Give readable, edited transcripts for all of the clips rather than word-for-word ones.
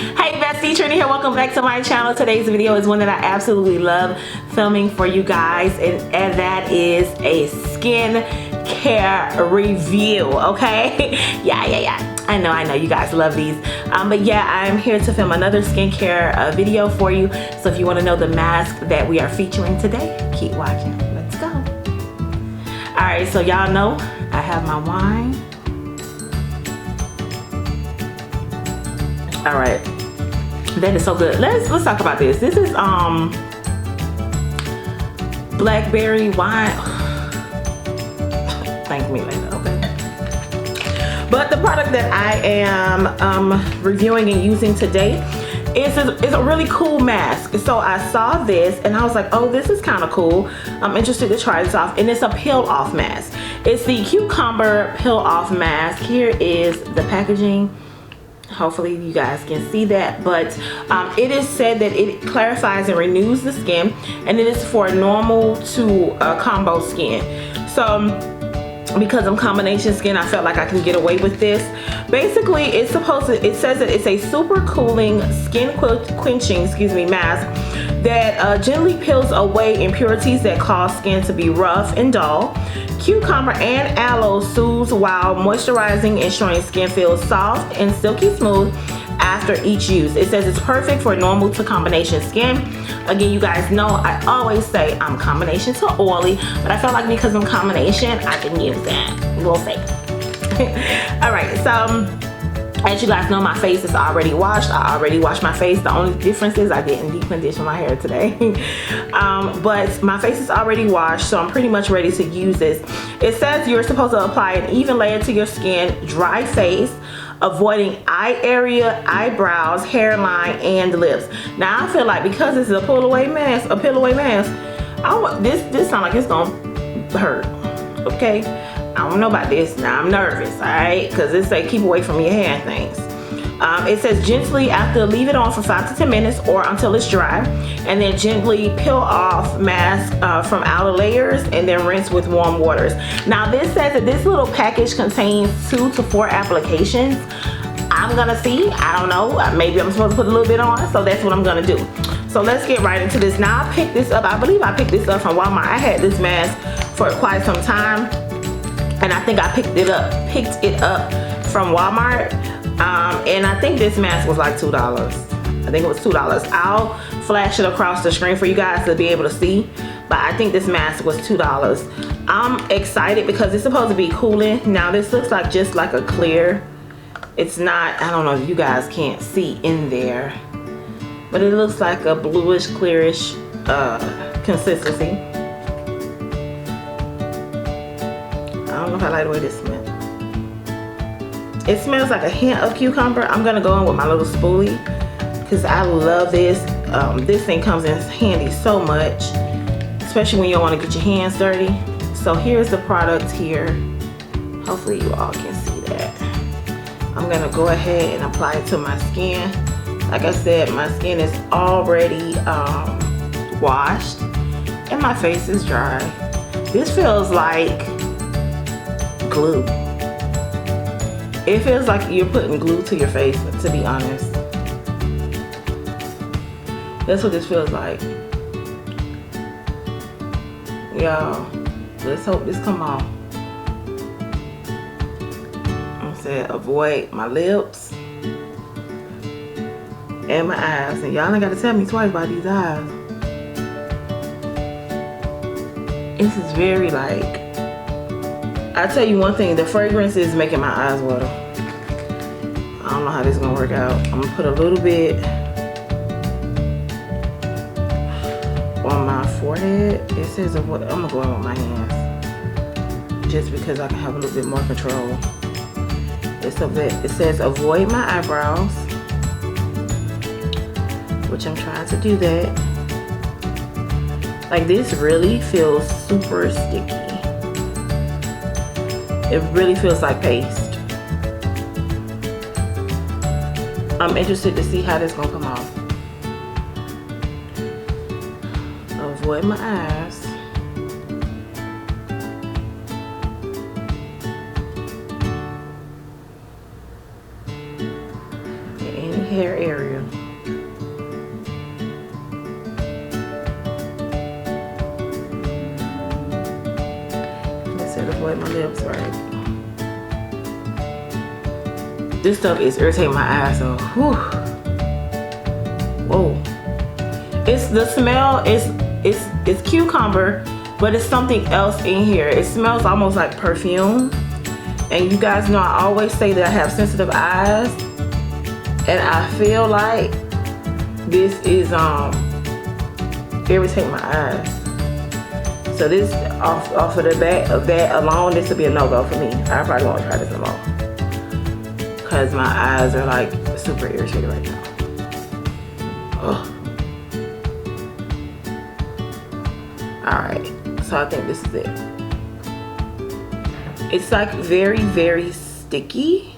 Hey Bestie, Trina here. Welcome back to my channel. Today's video is one that I absolutely love filming for you guys, and that is a skin care review, okay? Yeah. I know you guys love these. But yeah, I'm here to film another skincare video for you. So if you want to know the mask that we are featuring today, keep watching. Let's go. Alright, so y'all know I have my wine. Alright. That is so good. Let's talk about this. This is blackberry wine. Thank me later, okay? But the product that I am reviewing and using today is a really cool mask. So I saw this and I was like, oh, this is kind of cool. I'm interested to try this off. And it's a peel off mask. It's the cucumber peel off mask. Here is the packaging. Hopefully you guys can see that, but it is said that it clarifies and renews the skin, and it is for normal to combo skin. So because I'm combination skin, I felt like I can get away with this. Basically, it says that it's a super cooling skin quenching mask that gently peels away impurities that cause skin to be rough and dull. Cucumber and aloe soothes while moisturizing, ensuring skin feels soft and silky smooth after each use. It says it's perfect for normal to combination skin. Again, you guys know I always say I'm combination to oily, but I felt like because I'm combination, I can use that. We'll see. Alright, so as you guys know, my face is already washed. I already washed my face. The only difference is I didn't deep condition my hair today. But my face is already washed, so I'm pretty much ready to use this. It says you're supposed to apply an even layer to your skin, dry face, avoiding eye area, eyebrows, hairline, and lips. Now I feel like because this is a peel away mask, this sounds like it's gonna hurt. Okay, I don't know about this. Now I'm nervous, all right, because it say keep away from your hair and things. It says gently after leave it on for 5 to 10 minutes or until it's dry, and then gently peel off mask from outer layers and then rinse with warm waters. Now this says that this little package contains 2 to 4 applications. I'm gonna see, I don't know, maybe I'm supposed to put a little bit on, so that's what I'm gonna do. So let's get right into this. Now I picked this up, I believe I picked this up from Walmart. I had this mask for quite some time, and I think I picked it up from Walmart. And I think this mask was like $2. I think it was $2. I'll flash it across the screen for you guys to be able to see, but I think this mask was $2. I'm excited because it's supposed to be cooling. Now this looks like just like a clear. It's not, I don't know if you guys can't see in there, but it looks like a bluish, clearish consistency. I don't know if I like the way this smells. It smells like a hint of cucumber. I'm gonna go in with my little spoolie because I love this. This thing comes in handy so much, especially when you don't want to get your hands dirty. So here's the product here. Hopefully you all can see that. I'm gonna go ahead and apply it to my skin. Like I said, my skin is already washed and my face is dry. This feels like glue. It feels like you're putting glue to your face, to be honest. That's what this feels like. Y'all, let's hope this come off. I said avoid my lips and my eyes. And y'all ain't gotta tell me twice about these eyes. This is very like, I tell you one thing, the fragrance is making my eyes water. I don't know how this is gonna work out. I'm gonna put a little bit on my forehead. It says I'm gonna go in with my hands just because I can have a little bit more control. It says avoid my eyebrows, which I'm trying to do that. Like this really feels super sticky. It really feels like paste. I'm interested to see how this gonna come off. Avoid my eyes. hair area. Let's say avoid my lips, right? This stuff is irritating my eyes, so whew. Whoa. It's the smell is it's cucumber, but it's something else in here. It smells almost like perfume. And you guys know I always say that I have sensitive eyes, and I feel like this is irritating my eyes. So this off of the back of that alone, this would be a no-go for me. I probably won't try this no more, because my eyes are like super irritated right now. Ugh. Alright, so I think this is it. It's like very, very sticky.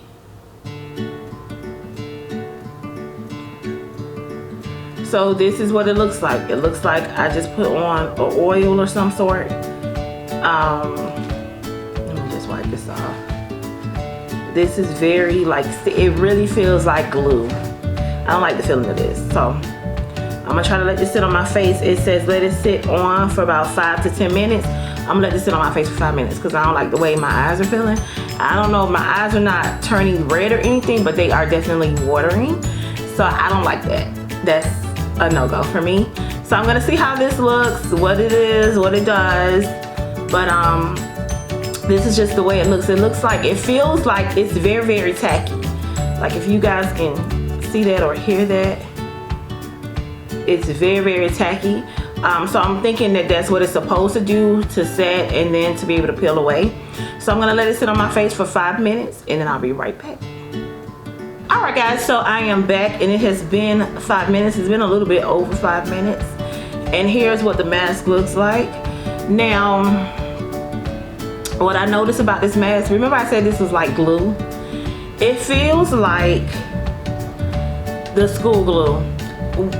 So this is what it looks like. It looks like I just put on an oil or some sort. Let me just wipe this off. This is very like, it really feels like glue. I don't like the feeling of this. So I'm gonna try to let this sit on my face. It says let it sit on for about 5 to 10 minutes. I'm gonna let this sit on my face for 5 minutes because I don't like the way my eyes are feeling. I don't know if my eyes are not turning red or anything, but they are definitely watering. So I don't like that. That's a no-go for me. So I'm gonna see how this looks, what it is, what it does. But this is just the way it looks. It looks like, it feels like it's very, very tacky. Like if you guys can see that or hear that, it's very, very tacky. So I'm thinking that that's what it's supposed to do, to set and then to be able to peel away. So I'm gonna let it sit on my face for 5 minutes and then I'll be right back. All right guys, so I am back and it has been 5 minutes. It's been a little bit over 5 minutes. And here's what the mask looks like. Now, what I noticed about this mask, remember I said this was like glue? It feels like the school glue.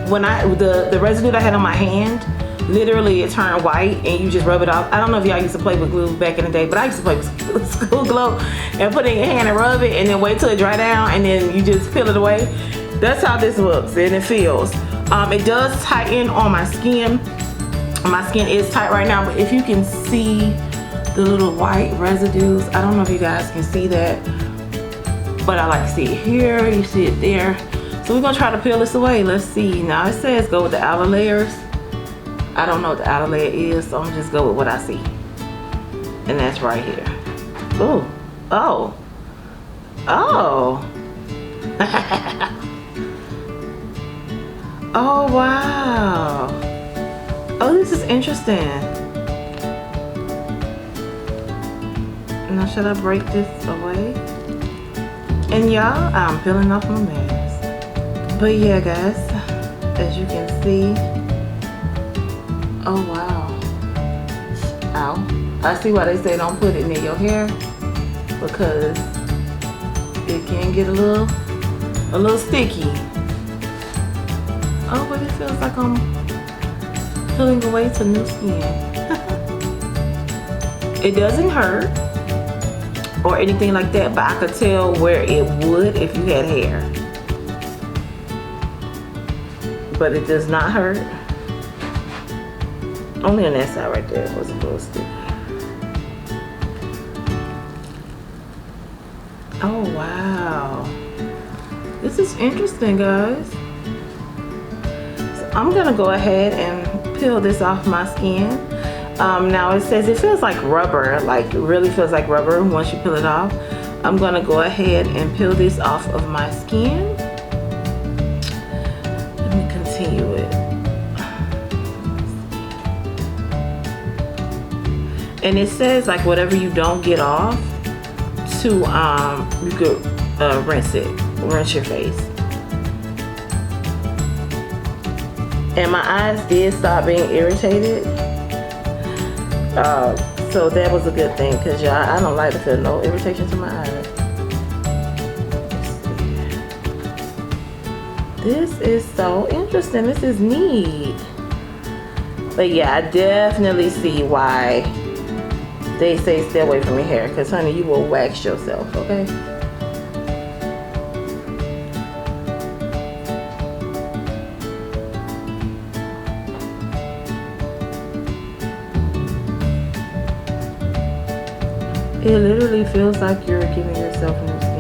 When the residue that I had on my hand, literally it turned white and you just rub it off. I don't know if y'all used to play with glue back in the day, but I used to play with school glue and put it in your hand and rub it and then wait till it dry down and then you just peel it away. That's how this looks and it feels. It does tighten on my skin. My skin is tight right now, but if you can see the little white residues, I don't know if you guys can see that, but I like to see it here, you see it there. So we're gonna try to peel this away. Let's see. Now it says go with the outer layers. I don't know what the outer layer is, so I'm just go with what I see. And that's right here. Ooh. Oh. Oh. Oh wow. Oh, this is interesting. Now should I break this away? And y'all, I'm peeling off my mask. But yeah guys, as you can see, oh wow, ow, I see why they say don't put it near your hair, because it can get a little sticky. Oh, but it feels like I'm peeling away to new skin. It doesn't hurt or anything like that, but I could tell where it would if you had hair. But it does not hurt. Only on that side right there was a little sticky. Oh wow. This is interesting guys. So I'm gonna go ahead and peel this off my skin. Now it says it feels like rubber, like it really feels like rubber once you peel it off. I'm gonna go ahead and peel this off of my skin. Continue it. And it says like whatever you don't get off to you could rinse your face. And my eyes did stop being irritated, so that was a good thing, because y'all, I don't like to feel no irritation to my eyes. This is so interesting. This is neat. But yeah, I definitely see why they say stay away from your hair, because honey, you will wax yourself, okay? It literally feels like you're giving yourself new skin.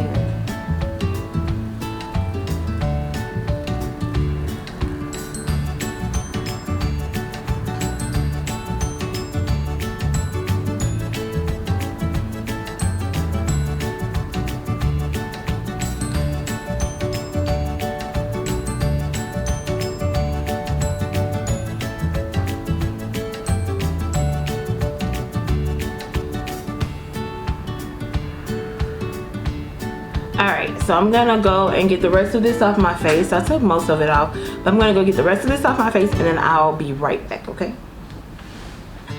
Alright, so I'm gonna go and get the rest of this off my face. I took most of it off, but I'm gonna go get the rest of this off my face and then I'll be right back, okay?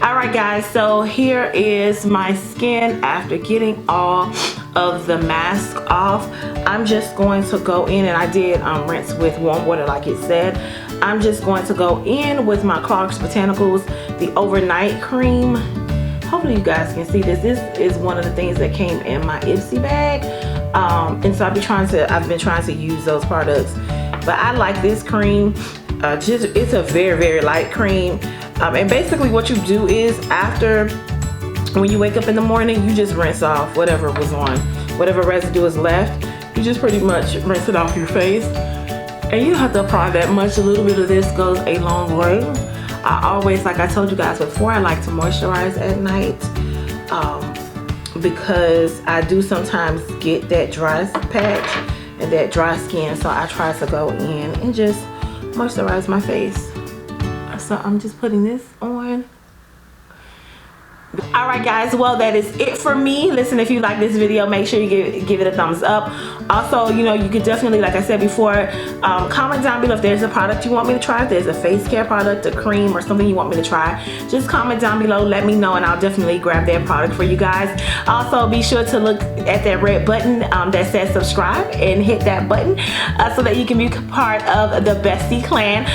Alright guys, so here is my skin after getting all of the mask off. I'm just going to go in, and I did rinse with warm water like it said. I'm just going to go in with my Clarks Botanicals, the overnight cream. Hopefully you guys can see this. This is one of the things that came in my Ipsy bag. And so I've been trying to use those products, but I like this cream. It's a very, very light cream. And basically what you do is when you wake up in the morning, you just rinse off whatever was on, whatever residue is left. You just pretty much rinse it off your face. And you don't have to apply that much. A little bit of this goes a long way. I always, like I told you guys before, I like to moisturize at night. Because I do sometimes get that dry patch and that dry skin, so I try to go in and just moisturize my face. So I'm just putting this on. Alright guys, well that is it for me. Listen, if you like this video, make sure you give it a thumbs up. Also, you know, you could definitely, like I said before, comment down below if there's a product you want me to try. If there's a face care product, a cream, or something you want me to try, just comment down below, let me know, and I'll definitely grab that product for you guys. Also, be sure to look at that red button that says subscribe and hit that button so that you can be part of the Bestie clan.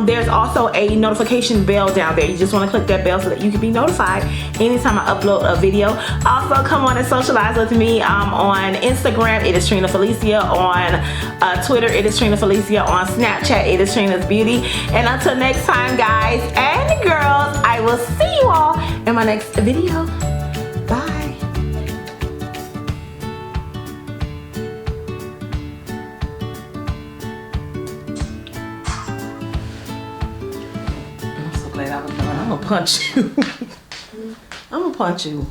There's also a notification bell down there. You just want to click that bell so that you can be notified anytime I upload a video. Also, come on and socialize with me on Instagram. It is Trina Felicia. On Twitter, it is Trina Felicia. On Snapchat, it is Trina's Beauty. And until next time, guys and girls, I will see you all in my next video. Bye. I'm so glad I was done. I'm gonna punch you. I'm gonna punch you.